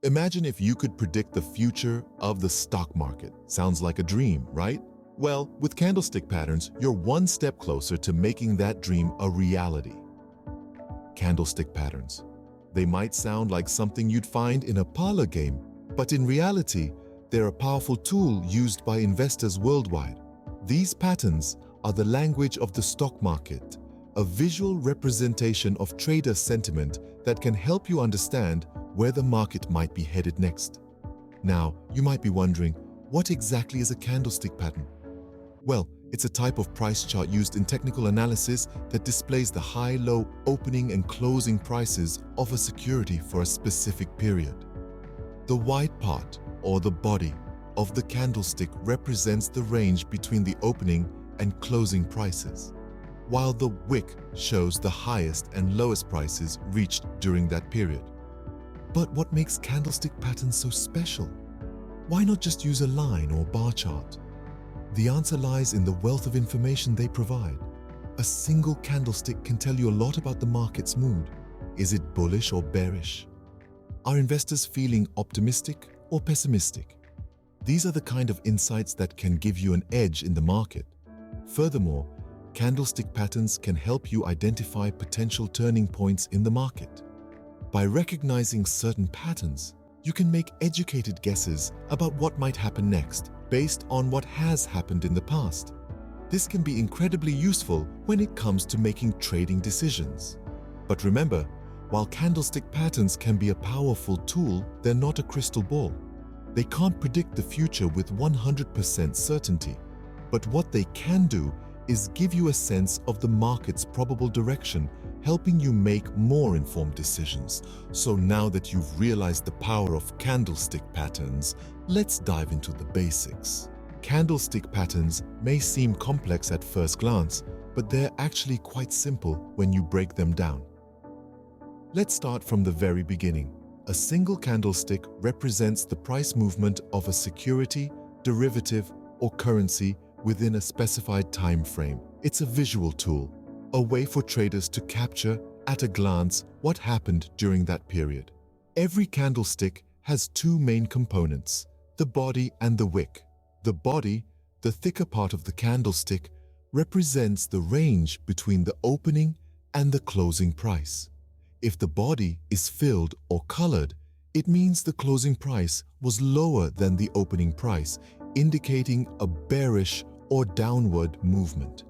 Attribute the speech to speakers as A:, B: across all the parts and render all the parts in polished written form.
A: Imagine if you could predict the future of the stock market. Sounds like a dream, right? Well, with candlestick patterns, you're one step closer to making that dream a reality. Candlestick patterns. They might sound like something you'd find in a parlor game, but in reality, they're a powerful tool used by investors worldwide. These patterns are the language of the stock market, a visual representation of trader sentiment that can help you understand where the market might be headed next. Now, you might be wondering, what exactly is a candlestick pattern? Well, it's a type of price chart used in technical analysis that displays the high, low, opening and closing prices of a security for a specific period. The white part, or the body, of the candlestick represents the range between the opening and closing prices, while the wick shows the highest and lowest prices reached during that period. But what makes candlestick patterns so special? Why not just use a line or bar chart? The answer lies in the wealth of information they provide. A single candlestick can tell you a lot about the market's mood. Is it bullish or bearish? Are investors feeling optimistic or pessimistic? These are the kind of insights that can give you an edge in the market. Furthermore, candlestick patterns can help you identify potential turning points in the market. By recognizing certain patterns, you can make educated guesses about what might happen next based on what has happened in the past. This can be incredibly useful when it comes to making trading decisions. But remember, while candlestick patterns can be a powerful tool, they're not a crystal ball. They can't predict the future with 100% certainty. But what they can do is give you a sense of the market's probable direction, helping you make more informed decisions. So now that you've realized the power of candlestick patterns, let's dive into the basics. Candlestick patterns may seem complex at first glance, but they're actually quite simple when you break them down. Let's start from the very beginning. A single candlestick represents the price movement of a security, derivative, or currency within a specified time frame. It's a visual tool, a way for traders to capture at a glance what happened during that period. Every candlestick has two main components, the body and the wick. The body, the thicker part of the candlestick, represents the range between the opening and the closing price. If the body is filled or colored, it means the closing price was lower than the opening price, indicating a bearish or downward movement.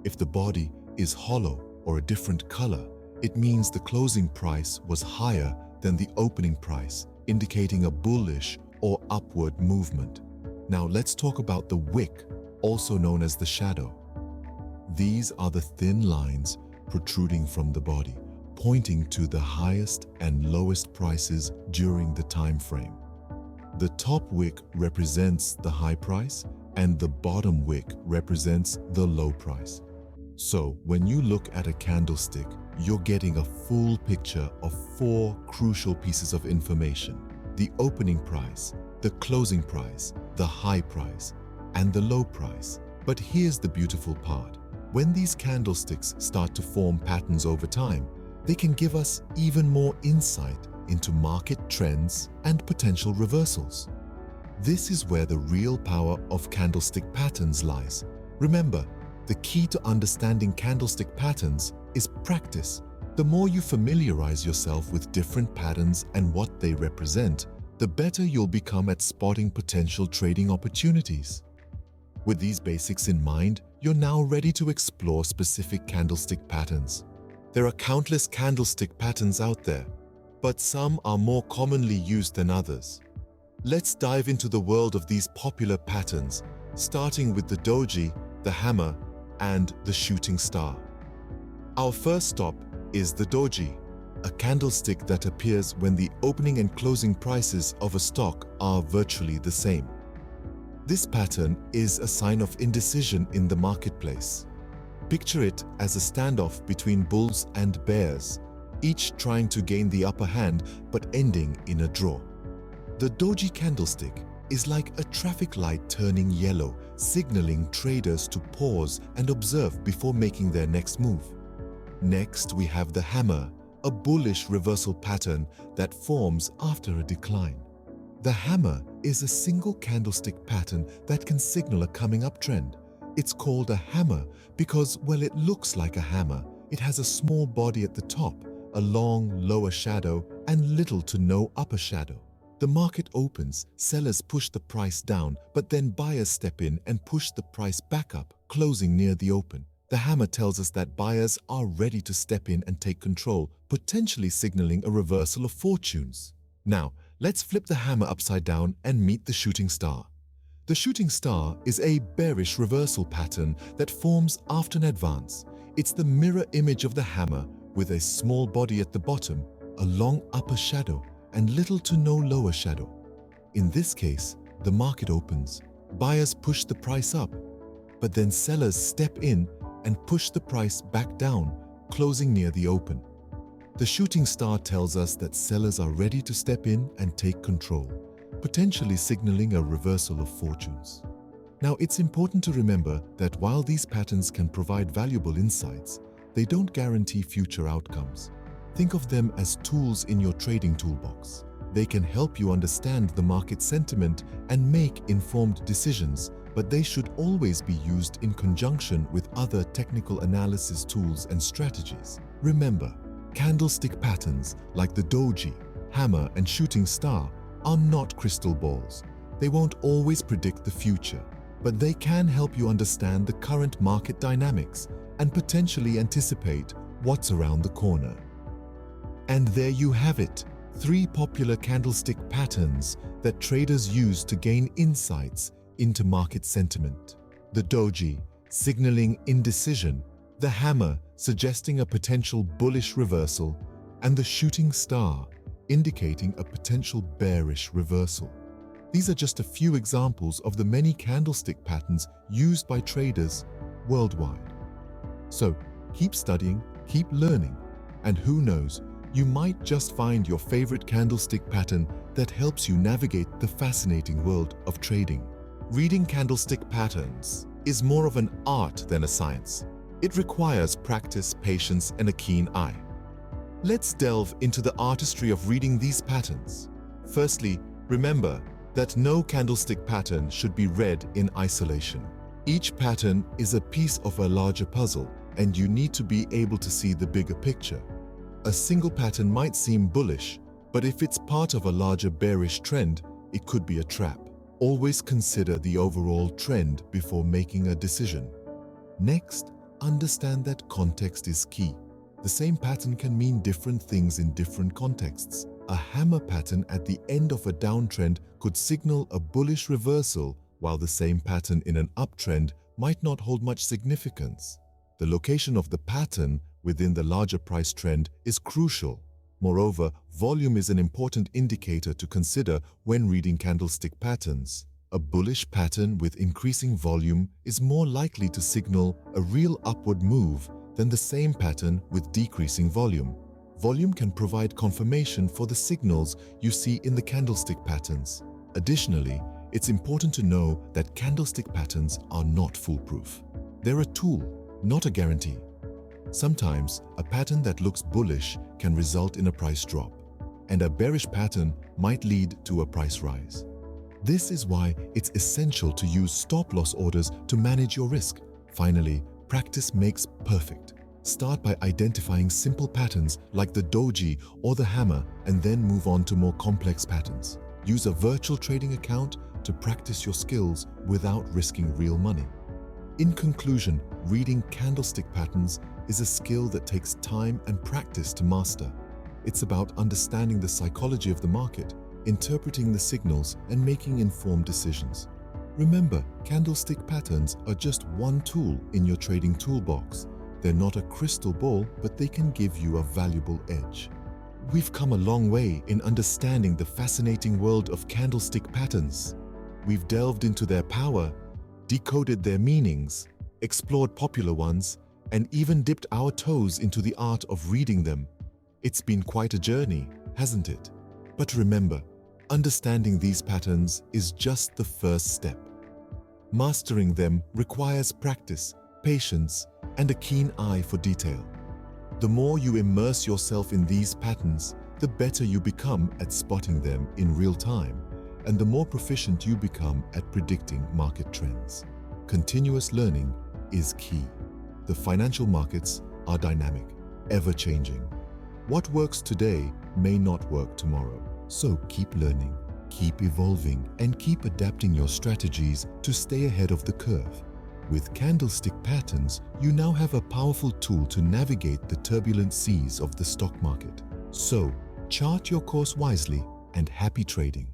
A: If the body is hollow or a different color, it means the closing price was higher than the opening price, indicating a bullish or upward movement. Now let's talk about the wick, also known as the shadow. These are the thin lines protruding from the body, pointing to the highest and lowest prices during the time frame. The top wick represents the high price and the bottom wick represents the low price. So when you look at a candlestick, you're getting a full picture of four crucial pieces of information: the opening price, the closing price, the high price, and the low price. But here's the beautiful part. When these candlesticks start to form patterns over time, they can give us even more insight into market trends and potential reversals. This is where the real power of candlestick patterns lies. Remember, the key to understanding candlestick patterns is practice. The more you familiarize yourself with different patterns and what they represent, the better you'll become at spotting potential trading opportunities. With these basics in mind, you're now ready to explore specific candlestick patterns. There are countless candlestick patterns out there, but some are more commonly used than others. Let's dive into the world of these popular patterns, starting with the doji, the hammer, and the shooting star. Our first stop is the doji, a candlestick that appears when the opening and closing prices of a stock are virtually the same. This pattern is a sign of indecision in the marketplace. Picture it as a standoff between bulls and bears, each trying to gain the upper hand but ending in a draw. The doji candlestick is like a traffic light turning yellow, signaling traders to pause and observe before making their next move. Next, we have the hammer, a bullish reversal pattern that forms after a decline. The hammer is a single candlestick pattern that can signal a coming up trend. It's called a hammer because, well, it looks like a hammer. It has a small body at the top, a long lower shadow, and little to no upper shadow. The market opens, sellers push the price down, but then buyers step in and push the price back up, closing near the open. The hammer tells us that buyers are ready to step in and take control, potentially signaling a reversal of fortunes. Now, let's flip the hammer upside down and meet the shooting star. The shooting star is a bearish reversal pattern that forms after an advance. It's the mirror image of the hammer with a small body at the bottom, a long upper shadow, and little to no lower shadow. In this case, the market opens. Buyers push the price up, but then sellers step in and push the price back down, closing near the open. The shooting star tells us that sellers are ready to step in and take control, potentially signaling a reversal of fortunes. Now, it's important to remember that while these patterns can provide valuable insights, they don't guarantee future outcomes. Think of them as tools in your trading toolbox. They can help you understand the market sentiment and make informed decisions, but they should always be used in conjunction with other technical analysis tools and strategies. Remember, candlestick patterns like the doji, hammer, and shooting star are not crystal balls. They won't always predict the future, but they can help you understand the current market dynamics and potentially anticipate what's around the corner. And there you have it, 3 popular candlestick patterns that traders use to gain insights into market sentiment. The doji, signaling indecision, the hammer, suggesting a potential bullish reversal, and the shooting star, indicating a potential bearish reversal. These are just a few examples of the many candlestick patterns used by traders worldwide. So, keep studying, keep learning, and who knows, you might just find your favorite candlestick pattern that helps you navigate the fascinating world of trading. Reading candlestick patterns is more of an art than a science. It requires practice, patience, and a keen eye. Let's delve into the artistry of reading these patterns. Firstly, remember that no candlestick pattern should be read in isolation. Each pattern is a piece of a larger puzzle, and you need to be able to see the bigger picture. A single pattern might seem bullish, but if it's part of a larger bearish trend, it could be a trap. Always consider the overall trend before making a decision. Next, understand that context is key. The same pattern can mean different things in different contexts. A hammer pattern at the end of a downtrend could signal a bullish reversal, while the same pattern in an uptrend might not hold much significance. The location of the pattern within the larger price trend is crucial. Moreover, volume is an important indicator to consider when reading candlestick patterns. A bullish pattern with increasing volume is more likely to signal a real upward move than the same pattern with decreasing volume. Volume can provide confirmation for the signals you see in the candlestick patterns. Additionally, it's important to know that candlestick patterns are not foolproof. They're a tool, not a guarantee. Sometimes, a pattern that looks bullish can result in a price drop, and a bearish pattern might lead to a price rise. This is why it's essential to use stop-loss orders to manage your risk. Finally, practice makes perfect. Start by identifying simple patterns like the doji or the hammer, and then move on to more complex patterns. Use a virtual trading account to practice your skills without risking real money. In conclusion, reading candlestick patterns is a skill that takes time and practice to master. It's about understanding the psychology of the market, interpreting the signals, and making informed decisions. Remember, candlestick patterns are just one tool in your trading toolbox. They're not a crystal ball, but they can give you a valuable edge. We've come a long way in understanding the fascinating world of candlestick patterns. We've delved into their power, decoded their meanings, explored popular ones, and even dipped our toes into the art of reading them. It's been quite a journey, hasn't it? But remember, understanding these patterns is just the first step. Mastering them requires practice, patience, and a keen eye for detail. The more you immerse yourself in these patterns, the better you become at spotting them in real time, and the more proficient you become at predicting market trends. Continuous learning is key. The financial markets are dynamic, ever-changing. What works today may not work tomorrow, so keep learning, keep evolving, and keep adapting your strategies to stay ahead of the curve. With Candlestick Patterns, you now have a powerful tool to navigate the turbulent seas of the stock market. So, chart your course wisely and happy trading.